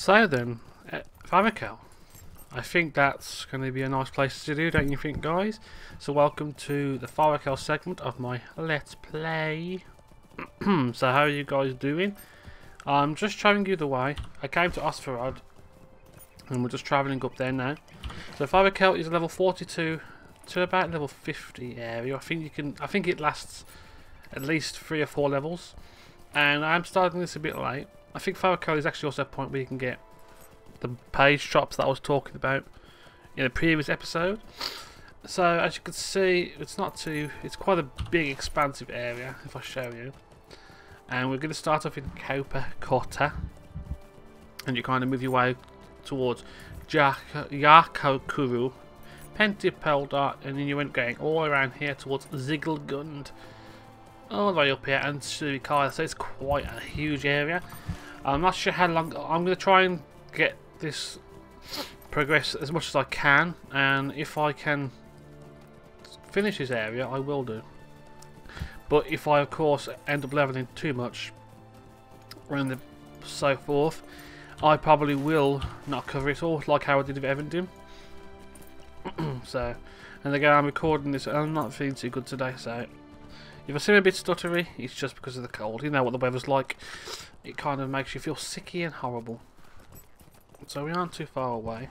So then, Forochel. I think that's going to be a nice place to do, don't you think, guys? So welcome to the Forochel segment of my Let's Play. So how are you guys doing? I'm just showing you the way. I came to Osferod, and we're just travelling up there now. So Forochel is level 42 to about level 50 area. I think it lasts at least 3 or 4 levels. And I'm starting this a bit late. I think Forochel is actually also a point where you can get the page drops that I was talking about in a previous episode. So as you can see, it's quite a big expansive area if I show you. And we're going to start off in Kota, and you kind of move your way towards Yarkokuru, Pentipelda, and then you went going all around here towards Zigelgund, all the way up here, and Surikaya. So it's quite a huge area. I'm not sure how long. I'm going to try and get this progress as much as I can, and if I can finish this area, I will do. But if I, of course, end up leveling too much and so forth, I probably will not cover it all, like how I did with Evendon. So, and again, I'm recording this, and I'm not feeling too good today, so if I seem a bit stuttery, it's just because of the cold. You know what the weather's like. It kind of makes you feel sicky and horrible. So we aren't too far away.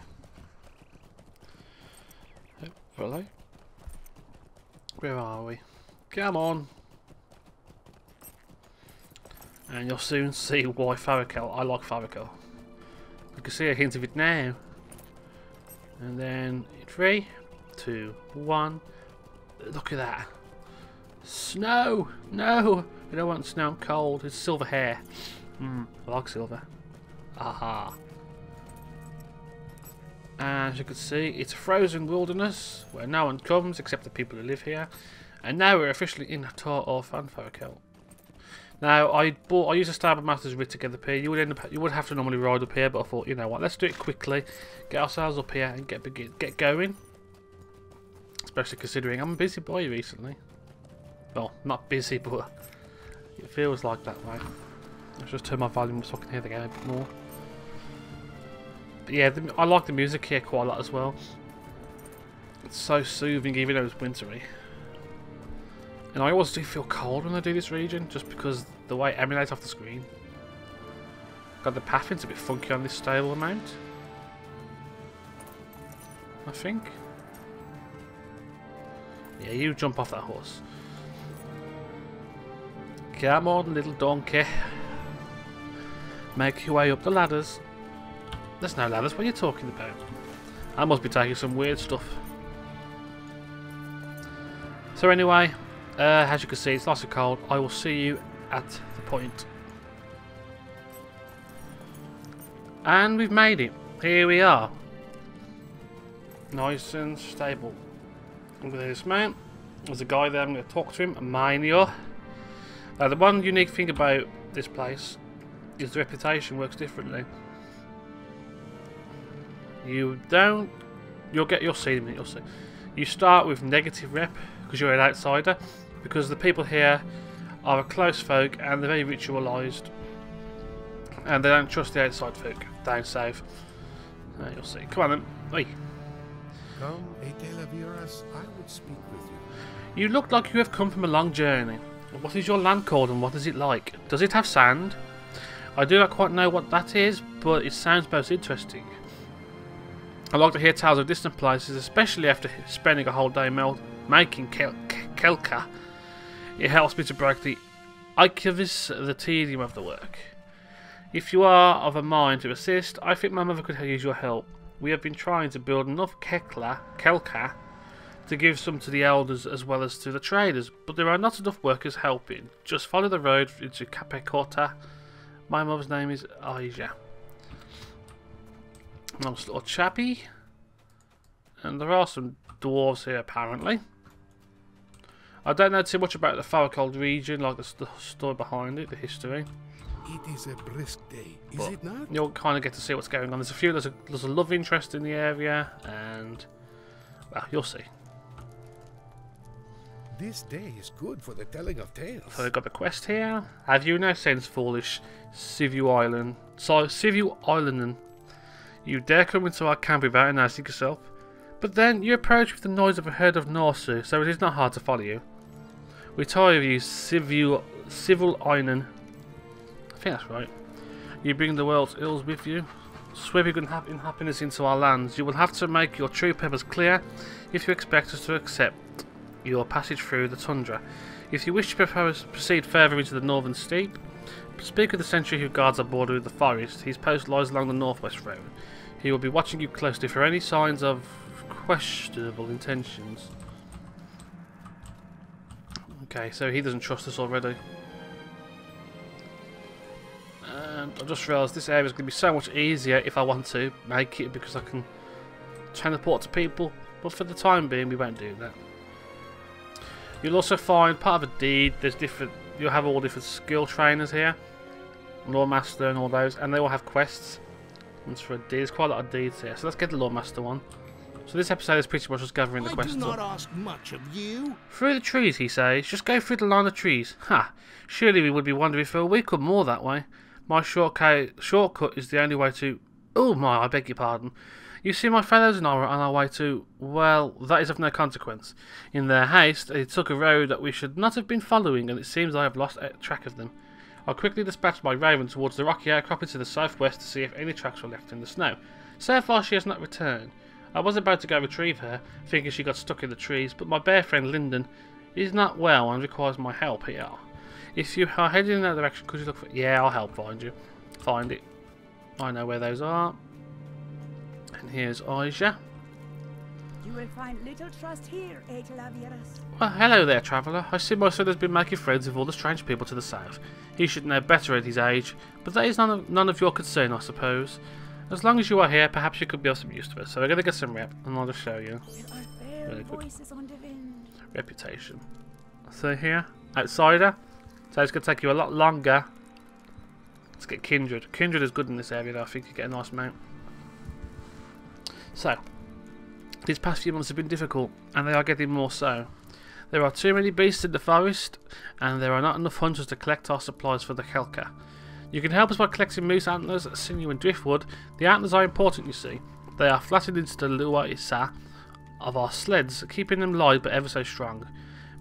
Hopefully. Where are we? Come on. And you'll soon see why Forochel. I like Forochel. You can see a hint of it now. And then 3, 2, 1. Look at that. Snow! No! I don't want snow. I'm cold. It's silver hair. I like silver. Aha. And as you can see, it's a frozen wilderness where no one comes except the people who live here. And now we're officially in Tor and Forochel. Now I used a Starboard Master's Writ to get up here. You would have to normally ride up here, but I thought, you know what, let's do it quickly, get ourselves up here and get going. Especially considering I'm a busy boy recently. Well, not busy, but it feels like that way. Let's just turn my volume up so I can hear the game a bit more. But yeah, I like the music here quite a lot as well. It's so soothing, even though it's wintry. And I always do feel cold when I do this region, just because the way it emanates off the screen. God, the pathing's a bit funky on this stable mount, I think. Yeah, you jump off that horse. Come on, little donkey. Make your way up the ladders. There's no ladders, what are you talking about? I must be taking some weird stuff. So anyway, as you can see, it's nice and cold. I will see you at the point. And we've made it. Here we are. Nice and stable. I'm going to dismount. There's a guy there, I'm going to talk to him. Minor. The one unique thing about this place is the reputation works differently. You'll see. You start with negative rep because you're an outsider, because the people here are a close folk and they're very ritualised, and they don't trust the outside folk down south. You'll see. Come on then. Oi. Come, Etelaviras, I would speak with you. You look like you have come from a long journey. What is your land called and what is it like? Does it have sand? I do not quite know what that is, but it sounds most interesting. I like to hear tales of distant places, especially after spending a whole day making kelka. It helps me to break the the tedium of the work. If you are of a mind to assist, I think my mother could use your help. We have been trying to build enough kelka to give some to the elders as well as to the traders, but there are not enough workers helping. Just follow the road into Kota. My mother's name is Aisha. Nice little chappy. And there are some dwarves here apparently. I don't know too much about the Forochel region, like the story behind it, the history. It is a brisk day, is it not? You'll kind of get to see what's going on. There's a love interest in the area, and well, you'll see. This day is good for the telling of tales. So we've got the quest here. Have you no sense, foolish Sivu Island? So Sivu Island You dare come into our camp without announcing yourself? But then you approach with the noise of a herd of Norsu, so it is not hard to follow you. We tire of you, civil Einen. I think that's right. You bring the world's ills with you. Sweeping unhappiness into our lands. You will have to make your true purpose clear if you expect us to accept your passage through the tundra. If you wish to proceed further into the northern steppe, speak with the sentry who guards our border with the forest. His post lies along the northwest road. He will be watching you closely for any signs of questionable intentions. Okay, so he doesn't trust us already. And I just realised this area is going to be so much easier if I want to make it, because I can teleport to people, but for the time being we won't do that. You'll also find part of a deed, you'll have all different skill trainers here, Lore Master and all those, and they all have quests. And for a deed, there's quite a lot of deeds here, so let's get the Lore Master one. So this episode is pretty much just gathering the quests. I do not ask much of you. Through the trees, he says. Just go through the line of trees. Ha! Surely we would be wandering for a week or more that way. My shortcut is the only way to... Oh my, I beg your pardon. You see, my fellows and I were on our way to... Well, that is of no consequence. In their haste, they took a road that we should not have been following, and it seems I have lost track of them. I quickly dispatched my raven towards the rocky outcropping to the southwest to see if any tracks were left in the snow. So far she has not returned. I was about to go retrieve her, thinking she got stuck in the trees, but my bear friend Lyndon is not well and requires my help here. If you are heading in that direction, could you look for... Yeah, I'll help find it. I know where those are. And here's Aisha. You will find little trust here, Aetelavirus. Well, hello there, traveller. I see my son has been making friends with all the strange people to the south. He should know better at his age, but that is none of your concern, I suppose. As long as you are here, perhaps you could be of some use to us. So we're going to get some rep, and I'll just show you. There are fair voices on the wind. Reputation. So here, outsider. So it's going to take you a lot longer. Let's get Kindred. Kindred is good in this area though. I think you get a nice mount. So, these past few months have been difficult, and they are getting more so. There are too many beasts in the forest, and there are not enough hunters to collect our supplies for the Kelka. You can help us by collecting moose antlers, sinew and driftwood. The antlers are important, you see. They are flattened into the lua isa of our sleds, keeping them light but ever so strong.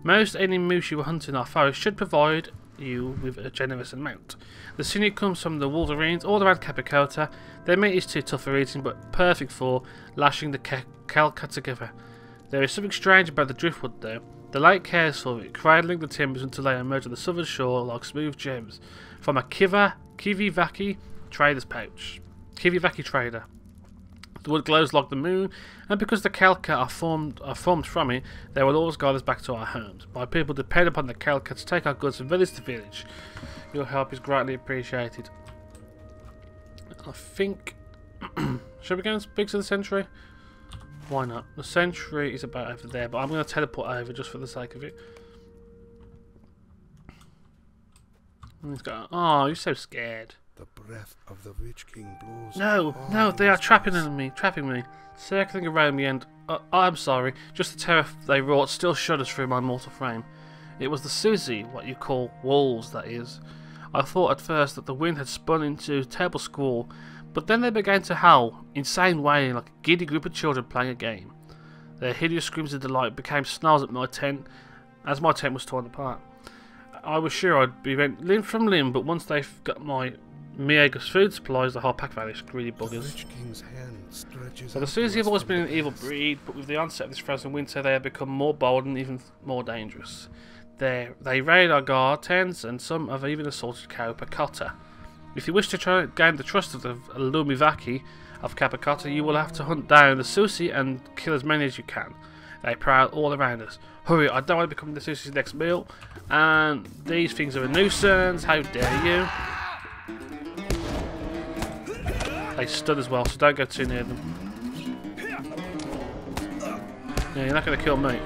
Most any moose you hunt in our forest should provide you with a generous amount. The sinew comes from the wolverines all around Capicota. Their meat is too tough for eating, but perfect for lashing the Kelka together. There is something strange about the driftwood though. The lake cares for it, cradling the timbers until they emerge on the southern shore like smooth gems. From a Kivivaki trader's pouch. Kivivaki trader. The wood glows like the moon, and because the Kelka are formed from it, they will always guide us back to our homes. My people depend upon the Kelka to take our goods from village to village. Your help is greatly appreciated. I think... Should we go and speak to the sentry? Why not? The sentry is about over there, but I'm going to teleport over just for the sake of it. And he's got... Oh, you're so scared. The breath of the Witch King blows. No, they are trapping me, circling around me, and I'm sorry, just the terror they wrought still shudders through my mortal frame. It was the Susie, what you call wolves, that is. I thought at first that the wind had spun into a terrible squall, but then they began to howl, insane way, like a giddy group of children playing a game. Their hideous screams of delight became snarls at my tent, as my tent was torn apart. I was sure I'd be rent limb from limb, but once they got my Miega's food supplies, the whole pack vanished. Greedy buggers. So the Susie have always been an evil breed, but with the onset of this frozen winter they have become more bold and even more dangerous. They raid our guard tents, and some have even assaulted Capicota. If you wish to try and gain the trust of the Lumivaki of Capicota, you will have to hunt down the Susie and kill as many as you can. They prowl all around us. Hurry, I don't want to become the Susie's next meal, and these things are a nuisance, how dare you. They stun as well, so don't go too near them. Yeah, you're not going to kill me.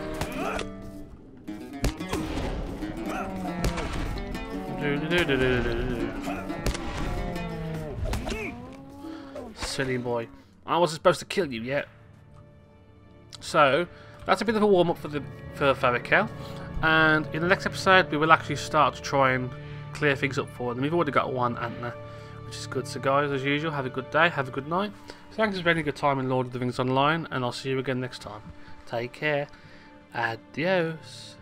Silly boy. I wasn't supposed to kill you yet. So, that's a bit of a warm-up for Forochel. And in the next episode, we will actually start to try and clear things up for them. We've already got one antler. which is good. So guys, as usual, have a good day, have a good night. Thanks for spending a good time in Lord of the Rings Online, and I'll see you again next time. Take care. Adios.